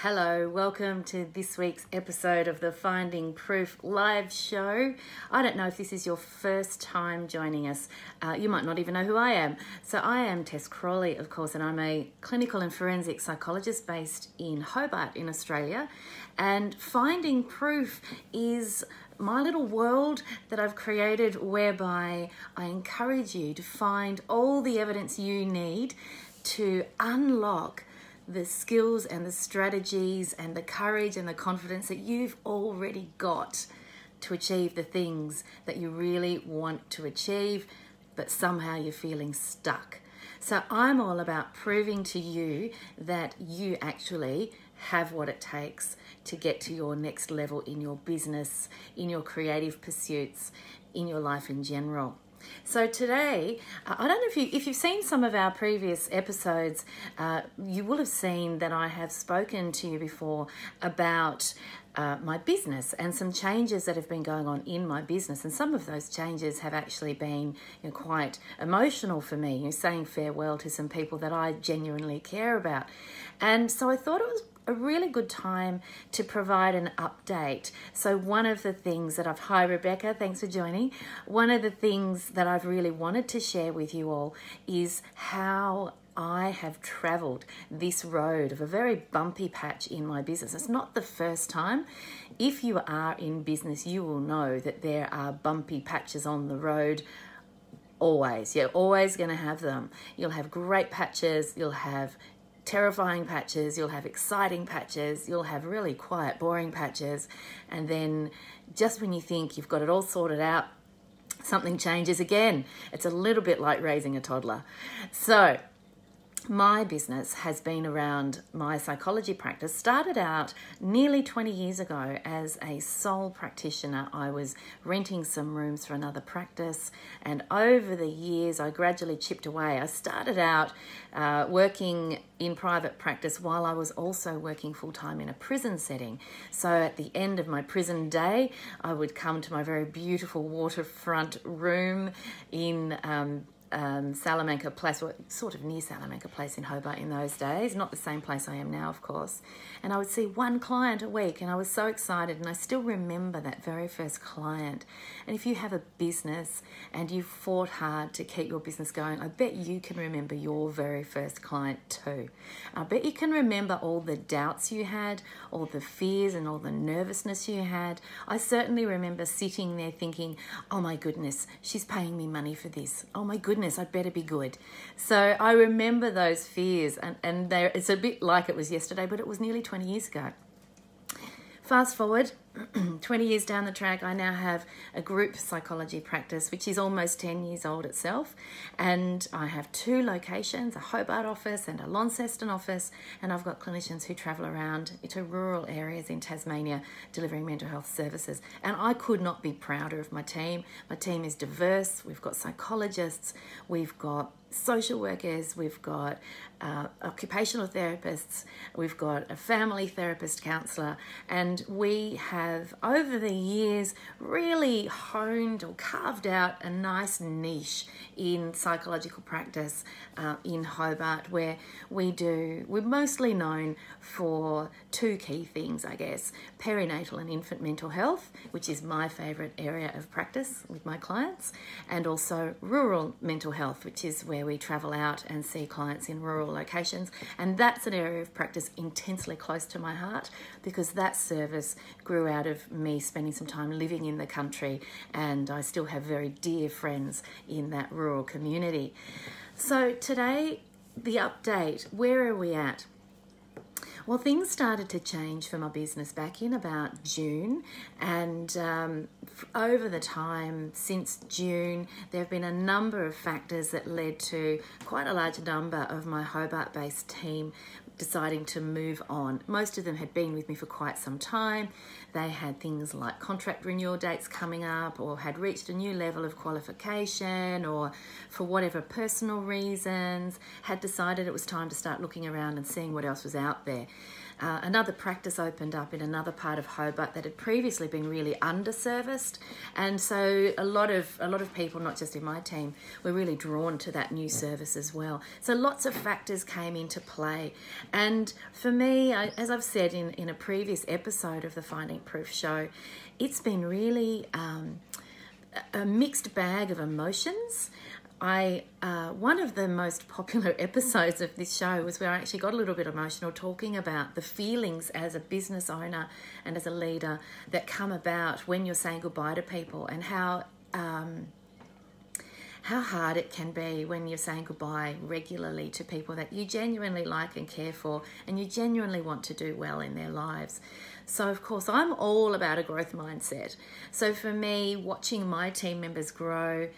Hello, welcome to this week's episode of the Finding Proof live show. I don't know if this is your first time joining us. You might not even know who I am. So I am Tess Crawley, of course, and I'm a clinical and forensic psychologist based in Hobart in Australia. And Finding Proof is my little world that I've created whereby I encourage you to find all the evidence you need to unlock the skills and the strategies and the courage and the confidence that you've already got to achieve the things that you really want to achieve, but somehow you're feeling stuck. So I'm all about proving to you that you actually have what it takes to get to your next level in your business, in your creative pursuits, in your life in general. So today, I don't know if you've seen some of our previous episodes, you will have seen that I have spoken to you before about my business and some changes that have been going on in my business. And some of those changes have actually been quite emotional for me, saying farewell to some people that I genuinely care about. And so I thought it was a really good time to provide an update. So one of the things that hi Rebecca, thanks for joining. One of the things that I've really wanted to share with you all is how I have traveled this road of a very bumpy patch in my business. It's not the first time. If you are in business, you will know that there are bumpy patches on the road. Always. You're always going to have them. You'll have great patches. You'll have terrifying patches, you'll have exciting patches, you'll have really quiet, boring patches, and then just when you think you've got it all sorted out, something changes again. It's a little bit like raising a toddler. So my business has been around my psychology practice. Started out nearly 20 years ago as a sole practitioner. I was renting some rooms for another practice, and over the years I gradually chipped away. I started out working in private practice while I was also working full-time in a prison setting. So at the end of my prison day, I would come to my very beautiful waterfront room in Salamanca Place, sort of near Salamanca Place in Hobart in those days, not the same place I am now, of course. And I would see one client a week, and I was so excited, and I still remember that very first client. And if you have a business and you fought hard to keep your business going, I bet you can remember your very first client too. I bet you can remember all the doubts you had, all the fears and all the nervousness you had. I certainly remember sitting there thinking, oh my goodness, she's paying me money for this. Oh my goodness, I'd better be good. So I remember those fears, and it's a bit like it was yesterday, but it was nearly 20 years ago. Fast forward 20 years down the track, I now have a group psychology practice, which is almost 10 years old itself. And I have two locations, a Hobart office and a Launceston office. And I've got clinicians who travel around to rural areas in Tasmania delivering mental health services. And I could not be prouder of my team. My team is diverse. We've got psychologists, we've got social workers, we've got occupational therapists, we've got a family therapist counsellor, and we have over the years really honed or carved out a nice niche in psychological practice in Hobart, where we're mostly known for two key things, I guess: perinatal and infant mental health, which is my favourite area of practice with my clients, and also rural mental health, which is where we travel out and see clients in rural locations. And that's an area of practice intensely close to my heart, because that service grew out of me spending some time living in the country, and I still have very dear friends in that rural community. So today, the update, where are we at? Well, things started to change for my business back in about June, and over the time since June, there have been a number of factors that led to quite a large number of my Hobart-based team deciding to move on. Most of them had been with me for quite some time. They had things like contract renewal dates coming up, or had reached a new level of qualification, or for whatever personal reasons had decided it was time to start looking around and seeing what else was out there. another practice opened up in another part of Hobart that had previously been really underserviced, and so a lot of people, not just in my team, were really drawn to that new service as well. So lots of factors came into play, and for me, as I've said in a previous episode of the Finding Proof show, it's been really a mixed bag of emotions. One of the most popular episodes of this show was where I actually got a little bit emotional talking about the feelings as a business owner and as a leader that come about when you're saying goodbye to people, and how hard it can be when you're saying goodbye regularly to people that you genuinely like and care for, and you genuinely want to do well in their lives. So, of course, I'm all about a growth mindset. So for me, watching my team members grow,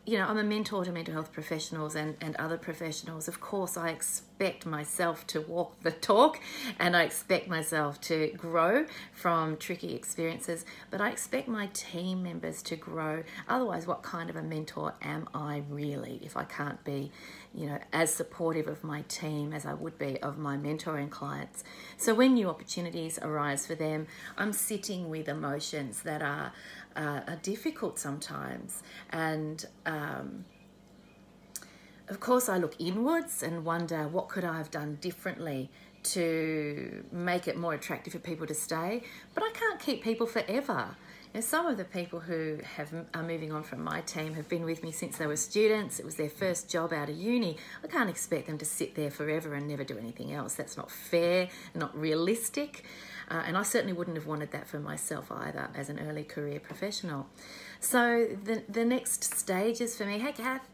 you know, I'm a mentor to mental health professionals and other professionals. Of course, I expect myself to walk the talk, and I expect myself to grow from tricky experiences, but I expect my team members to grow. Otherwise, what kind of a mentor am I really if I can't be, you know, as supportive of my team as I would be of my mentoring clients? So when new opportunities arise for them, I'm sitting with emotions that are difficult sometimes, and of course I look inwards and wonder, what could I have done differently to make it more attractive for people to stay? But I can't keep people forever. You know, some of the people who are moving on from my team have been with me since they were students. It was their first job out of uni. I can't expect them to sit there forever and never do anything else. That's not fair, not realistic. And I certainly wouldn't have wanted that for myself either as an early career professional. So the next stages for me, hey Kath,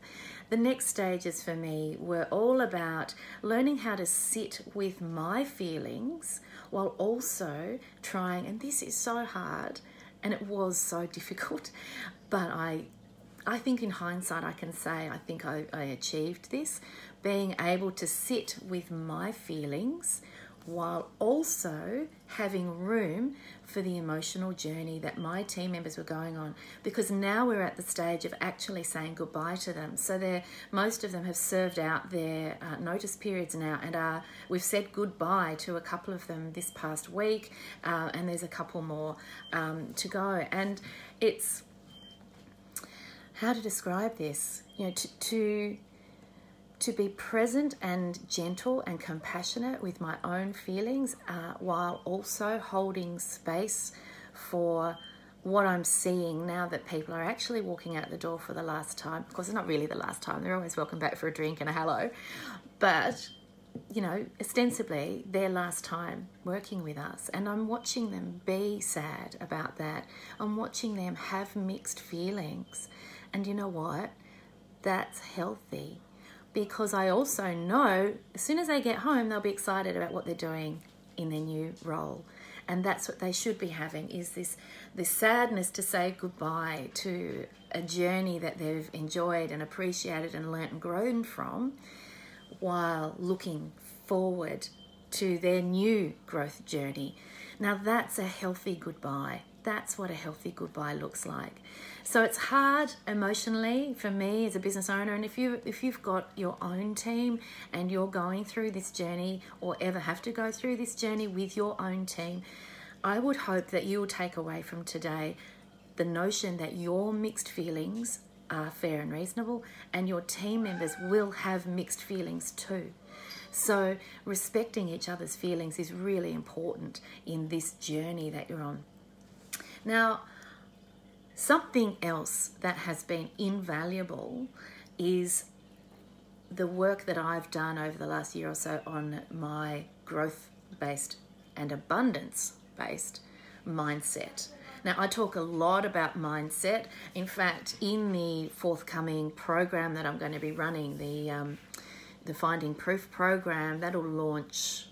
the next stages for me were all about learning how to sit with my feelings while also trying, and this is so hard and it was so difficult, but I think in hindsight I can say I think I achieved this, being able to sit with my feelings while also having room for the emotional journey that my team members were going on, because now we're at the stage of actually saying goodbye to them. So most of them have served out their notice periods now, and we've said goodbye to a couple of them this past week, and there's a couple more to go. And it's, how to describe this, you know, to be present and gentle and compassionate with my own feelings, while also holding space for what I'm seeing now that people are actually walking out the door for the last time. Of course, it's not really the last time. They're always welcome back for a drink and a hello. But, you know, ostensibly their last time working with us. And I'm watching them be sad about that. I'm watching them have mixed feelings. And you know what? That's healthy. Because I also know as soon as they get home, they'll be excited about what they're doing in their new role. And that's what they should be having, is this sadness to say goodbye to a journey that they've enjoyed and appreciated and learnt and grown from, while looking forward to their new growth journey. Now that's a healthy goodbye. That's what a healthy goodbye looks like. So it's hard emotionally for me as a business owner, and if you've got your own team and you're going through this journey, or ever have to go through this journey with your own team, I would hope that you will take away from today the notion that your mixed feelings are fair and reasonable, and your team members will have mixed feelings too. So respecting each other's feelings is really important in this journey that you're on. Now, something else that has been invaluable is the work that I've done over the last year or so on my growth-based and abundance-based mindset. Now, I talk a lot about mindset. In fact, in the forthcoming program that I'm going to be running, the Finding Proof program, that'll launch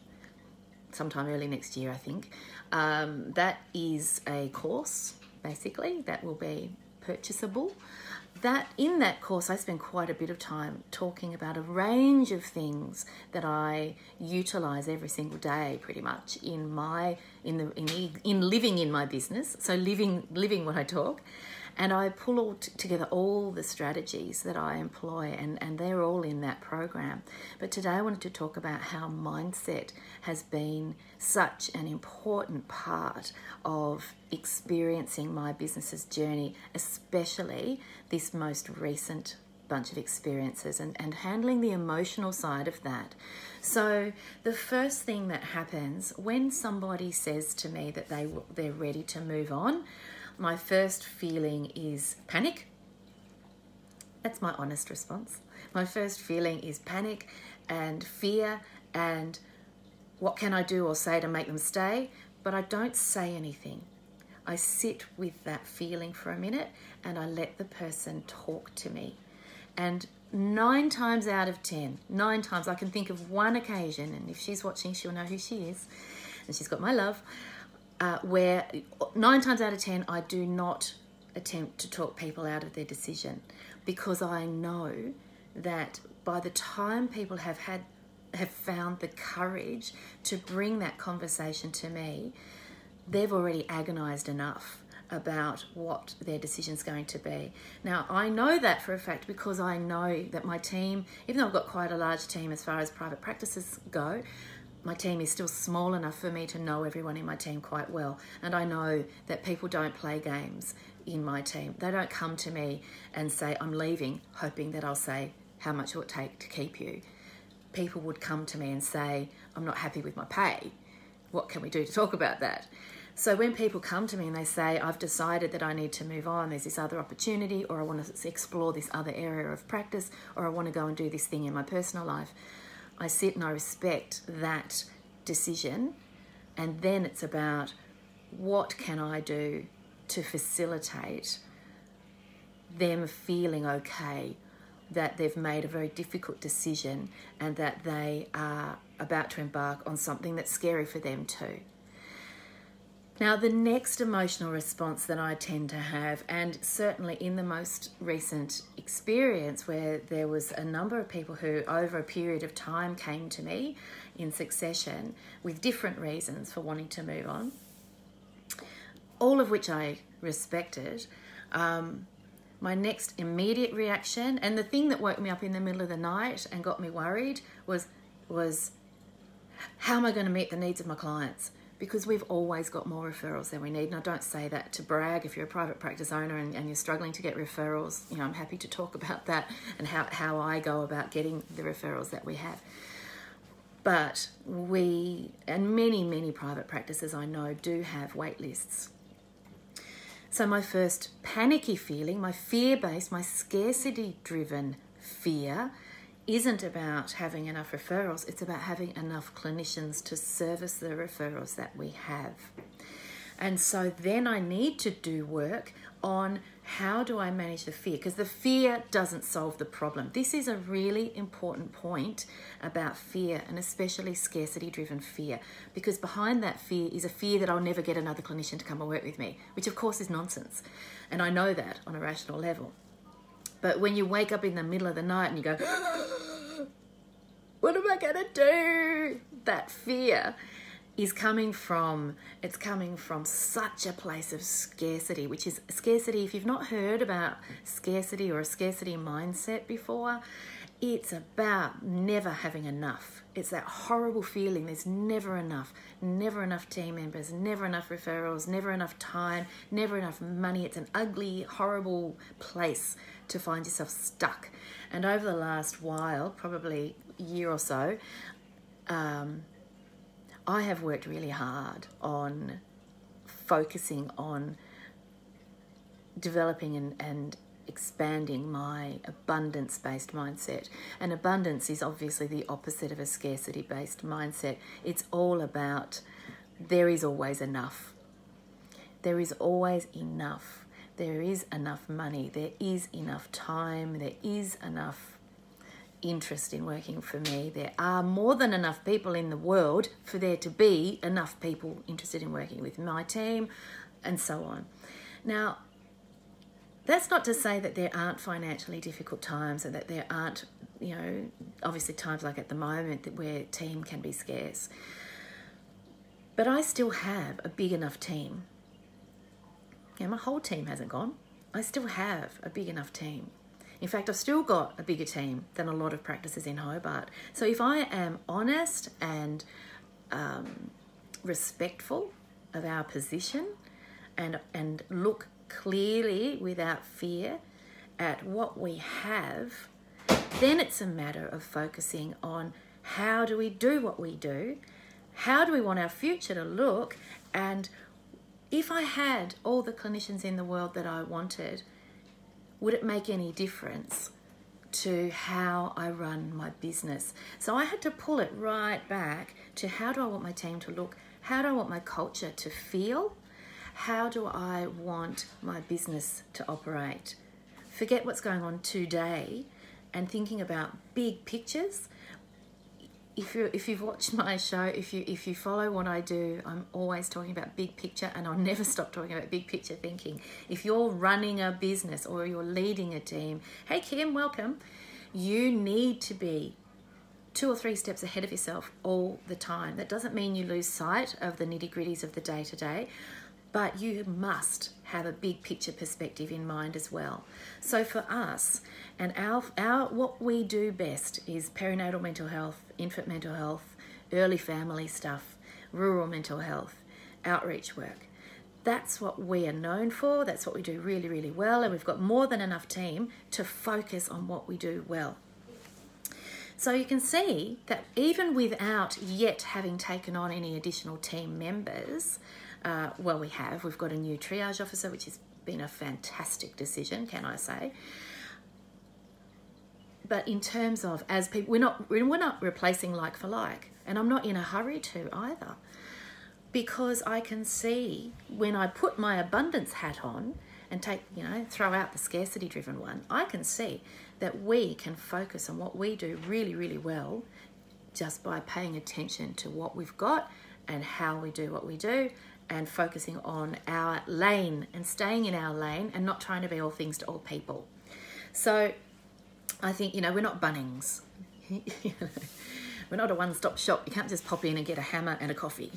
sometime early next year, I think. That is a course, basically, that will be purchasable. In that course, I spend quite a bit of time talking about a range of things that I utilize every single day, pretty much in living in my business. So living what I talk, And I pull together all the strategies that I employ, and they're all in that program. But today I wanted to talk about how mindset has been such an important part of experiencing my business's journey, especially this most recent bunch of experiences, and handling the emotional side of that. So the first thing that happens when somebody says to me that they're ready to move on, my first feeling is panic. That's my honest response. My first feeling is panic and fear and what can I do or say to make them stay? But I don't say anything. I sit with that feeling for a minute and I let the person talk to me. And 9 times out of 10, 9 times, I can think of one occasion, and if she's watching, she'll know who she is, and she's got my love, where 9 times out of 10, I do not attempt to talk people out of their decision, because I know that by the time people have found the courage to bring that conversation to me, they've already agonized enough about what their decision's going to be. Now, I know that for a fact because I know that my team, even though I've got quite a large team as far as private practices go, my team is still small enough for me to know everyone in my team quite well. And I know that people don't play games in my team. They don't come to me and say, I'm leaving, hoping that I'll say how much it would take to keep you. People would come to me and say, I'm not happy with my pay. What can we do to talk about that? So when people come to me and they say, I've decided that I need to move on, there's this other opportunity, or I want to explore this other area of practice, or I want to go and do this thing in my personal life, I sit and I respect that decision. And then it's about what can I do to facilitate them feeling okay that they've made a very difficult decision and that they are about to embark on something that's scary for them too. Now, the next emotional response that I tend to have, and certainly in the most recent experience where there was a number of people who over a period of time came to me in succession with different reasons for wanting to move on, all of which I respected, my next immediate reaction, and the thing that woke me up in the middle of the night and got me worried was how am I going to meet the needs of my clients? Because we've always got more referrals than we need. And I don't say that to brag. If you're a private practice owner and you're struggling to get referrals, I'm happy to talk about that and how I go about getting the referrals that we have. But we, and many private practices I know, do have wait lists. So my first panicky feeling, my fear-based, my scarcity-driven fear, isn't about having enough referrals, it's about having enough clinicians to service the referrals that we have. And so then I need to do work on how do I manage the fear, because the fear doesn't solve the problem. This is a really important point about fear, and especially scarcity-driven fear, because behind that fear is a fear that I'll never get another clinician to come and work with me, which of course is nonsense. And I know that on a rational level. But when you wake up in the middle of the night and you go, what am I going to do? That fear is coming from such a place of scarcity, which is scarcity. If you've not heard about scarcity or a scarcity mindset before, it's about never having enough. It's that horrible feeling there's never enough team members, never enough referrals, never enough time, never enough money. It's an ugly, horrible place to find yourself stuck. And over the last while, probably a year or so, I have worked really hard on focusing on developing and expanding my abundance-based mindset. And abundance is obviously the opposite of a scarcity-based mindset. It's all about there is always enough. There is always enough. There is enough money. There is enough time. There is enough interest in working for me. There are more than enough people in the world for there to be enough people interested in working with my team, and so on. Now, that's not to say that there aren't financially difficult times and that there aren't, obviously times like at the moment where team can be scarce. But I still have a big enough team. My whole team hasn't gone. I still have a big enough team. In fact, I've still got a bigger team than a lot of practices in Hobart. So if I am honest and respectful of our position and look clearly without fear at what we have, then it's a matter of focusing on how do we do what we do, how do we want our future to look, and if I had all the clinicians in the world that I wanted, would it make any difference to how I run my business? So I had to pull it right back to how do I want my team to look? How do I want my culture to feel? How do I want my business to operate? Forget what's going on today and thinking about big pictures. If you've watched my show, if you follow what I do, I'm always talking about big picture, and I'll never stop talking about big picture thinking. If you're running a business or you're leading a team, hey Kim, welcome. You need to be 2 or 3 steps ahead of yourself all the time. That doesn't mean you lose sight of the nitty-gritties of the day-to-day, but you must have a big picture perspective in mind as well. So for us, and our what we do best is perinatal mental health, infant mental health, early family stuff, rural mental health, outreach work. That's what we are known for. That's what we do really, really well. And we've got more than enough team to focus on what we do well. So you can see that even without yet having taken on any additional team members, we've got a new triage officer, which has been a fantastic decision, can I say. But in terms of, as people, we're not replacing like for like, and I'm not in a hurry to either, because I can see when I put my abundance hat on and throw out the scarcity driven one, I can see that we can focus on what we do really, really well just by paying attention to what we've got and how we do what we do, and focusing on our lane and staying in our lane and not trying to be all things to all people. So I think, we're not Bunnings. We're not a one-stop shop. You can't just pop in and get a hammer and a coffee.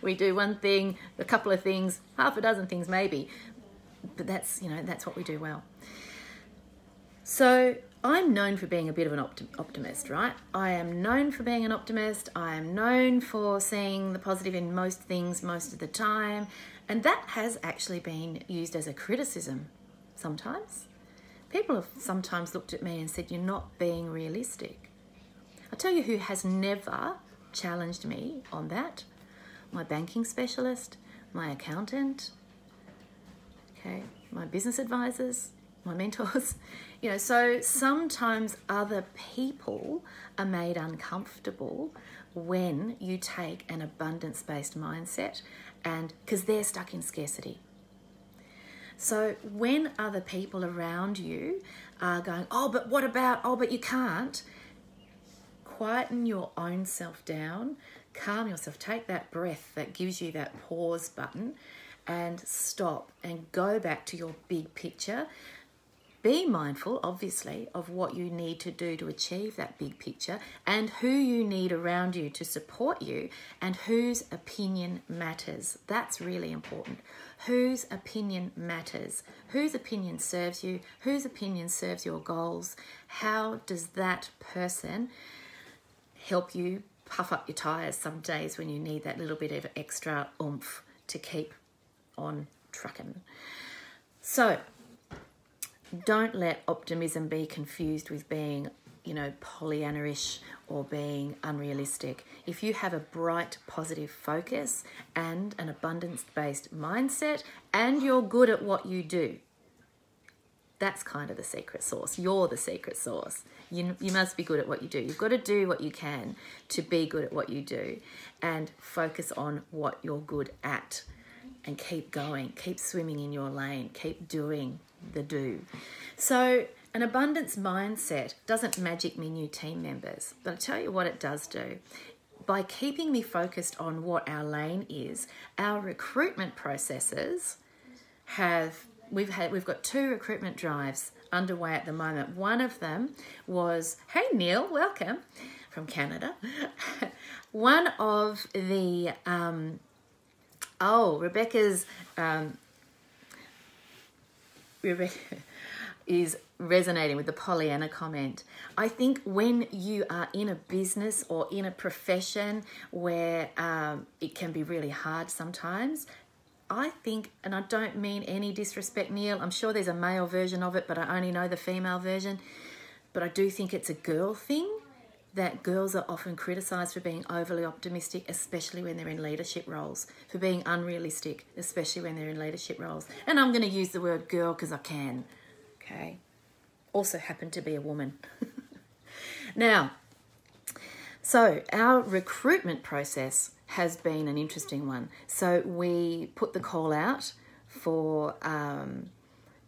We do one thing, a couple of things, half a dozen things maybe, but that's what we do well. So I'm known for being a bit of an optimist, right? I am known for being an optimist. I am known for seeing the positive in most things most of the time. And that has actually been used as a criticism sometimes. People have sometimes looked at me and said, you're not being realistic. I'll tell you who has never challenged me on that. My banking specialist, my accountant, my business advisors, my mentors. So sometimes other people are made uncomfortable when you take an abundance-based mindset, and because they're stuck in scarcity. So when other people around you are going, but what about, but you can't, quieten your own self down, calm yourself, take that breath that gives you that pause button, and stop and go back to your big picture. Be mindful, obviously, of what you need to do to achieve that big picture and who you need around you to support you and whose opinion matters. That's really important. Whose opinion matters? Whose opinion serves you? Whose opinion serves your goals? How does that person help you puff up your tyres some days when you need that little bit of extra oomph to keep on trucking? So don't let optimism be confused with being, Pollyanna-ish or being unrealistic. If you have a bright, positive focus and an abundance-based mindset and you're good at what you do, that's kind of the secret sauce. You're the secret sauce. You must be good at what you do. You've got to do what you can to be good at what you do and focus on what you're good at and keep going. Keep swimming in your lane. Keep doing the do. So an abundance mindset doesn't magic me new team members, but I'll tell you what it does do. By keeping me focused on what our lane is, our recruitment processes we've got 2 recruitment drives underway at the moment. One of them was, hey Neil, welcome from Canada. One of the Rebecca's is resonating with the Pollyanna comment. I think when you are in a business or in a profession where it can be really hard sometimes, I think, and I don't mean any disrespect, Neil, I'm sure there's a male version of it, but I only know the female version, but I do think it's a girl thing, that girls are often criticised for being overly optimistic, especially when they're in leadership roles, for being unrealistic, especially when they're in leadership roles. And I'm going to use the word girl because I can, okay? Also happen to be a woman. Now, so our recruitment process has been an interesting one. So we put the call out for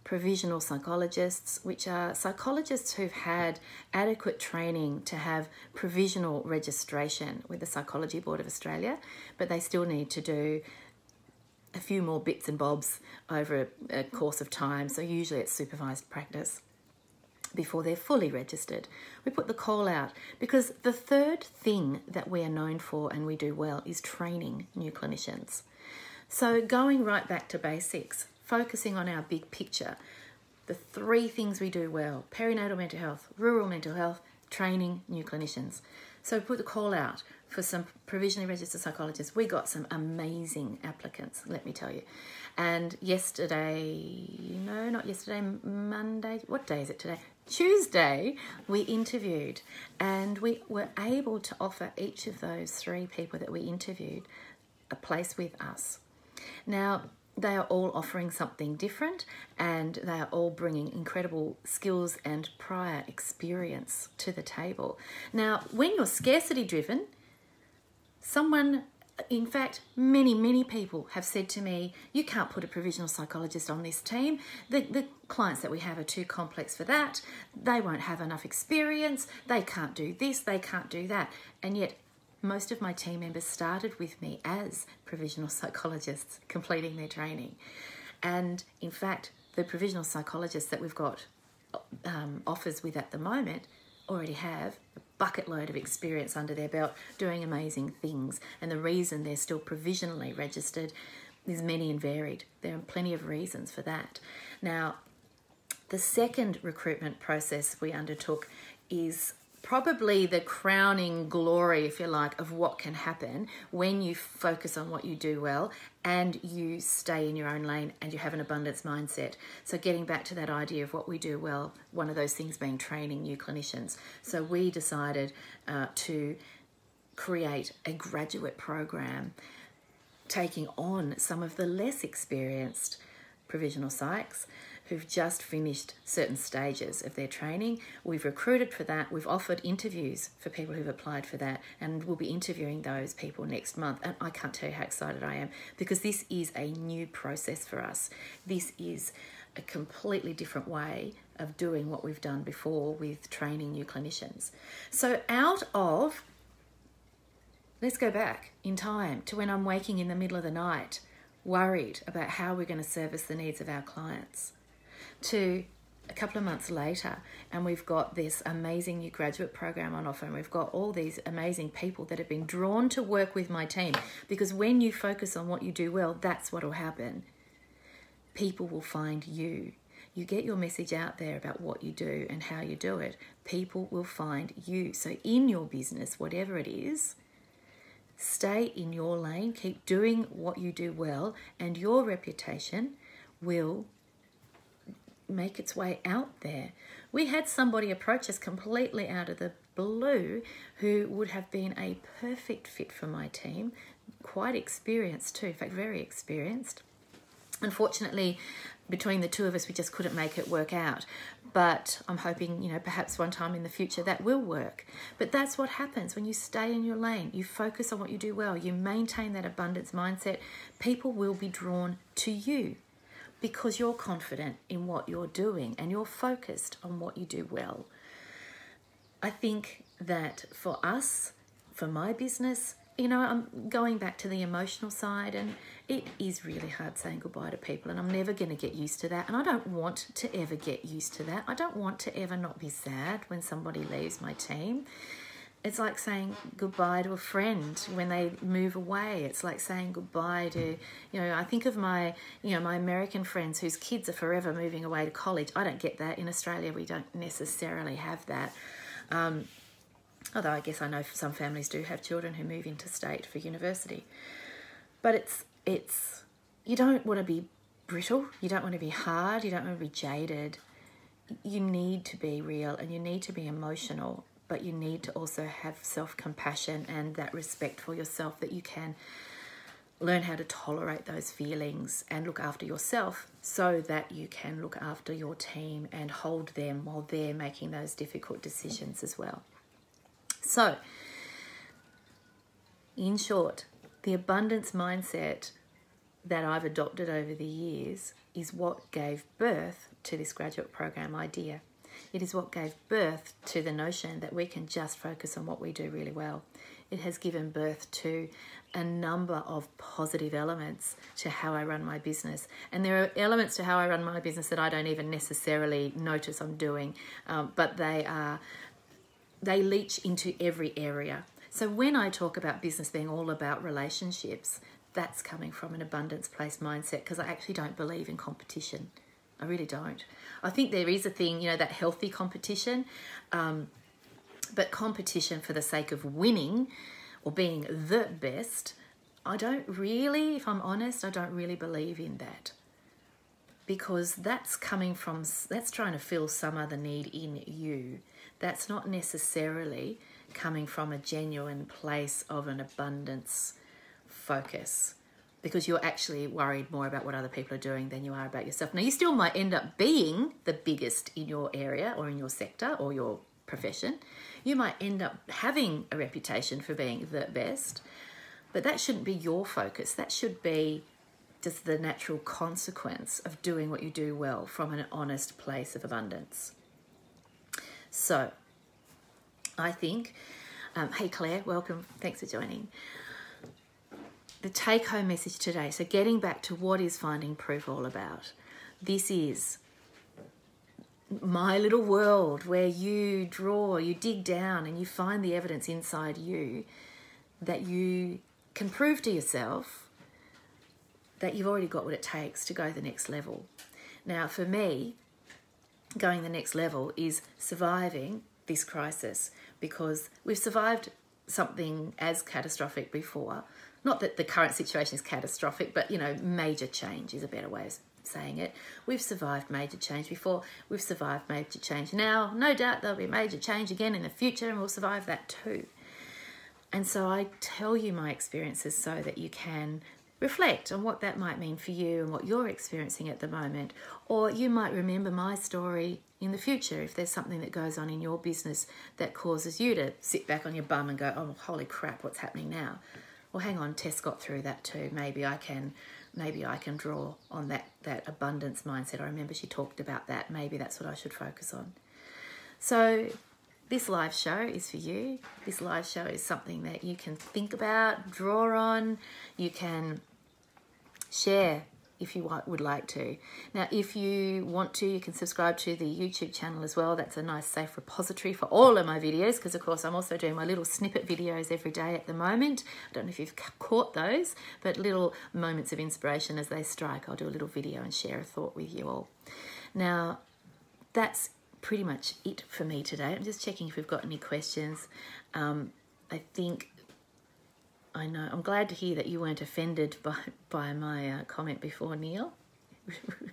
provisional psychologists, which are psychologists who've had adequate training to have provisional registration with the Psychology Board of Australia, but they still need to do a few more bits and bobs over a course of time. So usually it's supervised practice before they're fully registered. We put the call out because the third thing that we are known for and we do well is training new clinicians. So going right back to basics, focusing on our big picture, the three things we do well: perinatal mental health, rural mental health, training new clinicians. So we put the call out for some provisionally registered psychologists. We got some amazing applicants, let me tell you. And Monday, what day is it today? Tuesday, we interviewed, and we were able to offer each of those three people that we interviewed a place with us. Now, they are all offering something different, and they are all bringing incredible skills and prior experience to the table. Now, when you're scarcity driven, in fact, many people have said to me, you can't put a provisional psychologist on this team. The clients that we have are too complex for that. They won't have enough experience. They can't do this. They can't do that. And yet, most of my team members started with me as provisional psychologists completing their training. And in fact, the provisional psychologists that we've got offers with at the moment already have a bucket load of experience under their belt doing amazing things. And the reason they're still provisionally registered is many and varied. There are plenty of reasons for that. Now, the second recruitment process we undertook is probably the crowning glory, if you like, of what can happen when you focus on what you do well and you stay in your own lane and you have an abundance mindset. So getting back to that idea of what we do well, one of those things being training new clinicians. So we decided to create a graduate program taking on some of the less experienced provisional psychs who've just finished certain stages of their training. We've recruited for that. We've offered interviews for people who've applied for that, and we'll be interviewing those people next month. And I can't tell you how excited I am, because this is a new process for us. This is a completely different way of doing what we've done before with training new clinicians. So let's go back in time to when I'm waking in the middle of the night, worried about how we're going to service the needs of our clients, to a couple of months later, and we've got this amazing new graduate program on offer, and we've got all these amazing people that have been drawn to work with my team, because when you focus on what you do well, that's what will happen. People will find you. You get your message out there about what you do and how you do it, people will find you. So in your business, whatever it is, stay in your lane, keep doing what you do well, and your reputation will make its way out there. We had somebody approach us completely out of the blue who would have been a perfect fit for my team, quite experienced too, in fact very experienced. Unfortunately, between the two of us, we just couldn't make it work out. But I'm hoping, perhaps one time in the future that will work. But that's what happens when you stay in your lane. You focus on what you do well. You maintain that abundance mindset. People will be drawn to you because you're confident in what you're doing and you're focused on what you do well. I think that for us, for my business, I'm going back to the emotional side, and it is really hard saying goodbye to people, and I'm never going to get used to that, and I don't want to ever get used to that. I don't want to ever not be sad when somebody leaves my team. It's like saying goodbye to a friend when they move away. It's like saying goodbye to, I think of my American friends whose kids are forever moving away to college. I don't get that. In Australia, we don't necessarily have that. Although I guess I know some families do have children who move interstate for university. But you don't want to be brittle. You don't want to be hard. You don't want to be jaded. You need to be real and you need to be emotional. But you need to also have self-compassion and that respect for yourself, that you can learn how to tolerate those feelings and look after yourself so that you can look after your team and hold them while they're making those difficult decisions as well. So, in short, the abundance mindset that I've adopted over the years is what gave birth to this graduate program idea. It is what gave birth to the notion that we can just focus on what we do really well. It has given birth to a number of positive elements to how I run my business. And there are elements to how I run my business that I don't even necessarily notice I'm doing, but they leach into every area. So when I talk about business being all about relationships, that's coming from an abundance place mindset, because I actually don't believe in competition. I really don't. I think there is a thing, that healthy competition, but competition for the sake of winning or being the best, I don't really, if I'm honest, I don't really believe in that. Because that's trying to fill some other need in you. That's not necessarily coming from a genuine place of an abundance focus, because you're actually worried more about what other people are doing than you are about yourself. Now, you still might end up being the biggest in your area or in your sector or your profession. You might end up having a reputation for being the best, but that shouldn't be your focus. That should be just the natural consequence of doing what you do well from an honest place of abundance. So, I think, hey Claire, welcome, thanks for joining. The take-home message today, so getting back to what is Finding Proof all about. This is my little world where you dig down and you find the evidence inside you that you can prove to yourself that you've already got what it takes to go the next level. Now, for me, going the next level is surviving this crisis, because we've survived something as catastrophic before. Not that the current situation is catastrophic, but, major change is a better way of saying it. We've survived major change before. We've survived major change now. No doubt there'll be major change again in the future, and we'll survive that too. And so I tell you my experiences so that you can reflect on what that might mean for you and what you're experiencing at the moment. Or you might remember my story in the future if there's something that goes on in your business that causes you to sit back on your bum and go, oh, holy crap, what's happening now? Well, hang on, Tess got through that too. Maybe I can draw on that abundance mindset. I remember she talked about that. Maybe that's what I should focus on. So this live show is for you. This live show is something that you can think about, draw on. You can share if you would like to. Now, if you want to, you can subscribe to the YouTube channel as well. That's a nice, safe repository for all of my videos, because, of course, I'm also doing my little snippet videos every day at the moment. I don't know if you've caught those, but little moments of inspiration as they strike. I'll do a little video and share a thought with you all. Now, that's pretty much it for me today. I'm just checking if we've got any questions. I know. I'm glad to hear that you weren't offended by my comment before, Neil.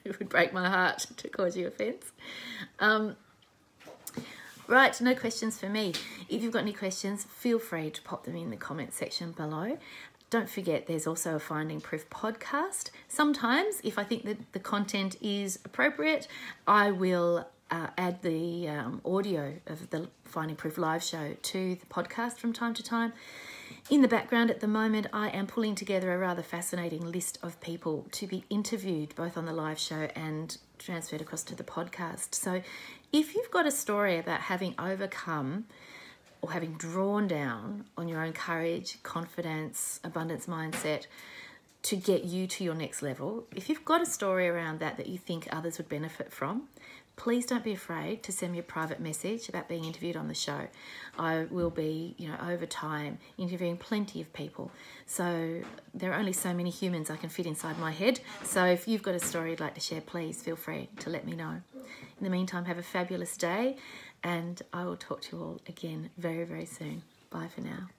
It would break my heart to cause you offence. Right, no questions for me. If you've got any questions, feel free to pop them in the comment section below. Don't forget, there's also a Finding Proof podcast. Sometimes, if I think that the content is appropriate, I will add the audio of the Finding Proof live show to the podcast from time to time. In the background at the moment, I am pulling together a rather fascinating list of people to be interviewed both on the live show and transferred across to the podcast. So if you've got a story about having overcome or having drawn down on your own courage, confidence, abundance mindset to get you to your next level, if you've got a story around that you think others would benefit from, please don't be afraid to send me a private message about being interviewed on the show. I will be, over time, interviewing plenty of people. So there are only so many humans I can fit inside my head. So if you've got a story you'd like to share, please feel free to let me know. In the meantime, have a fabulous day, and I will talk to you all again very, very soon. Bye for now.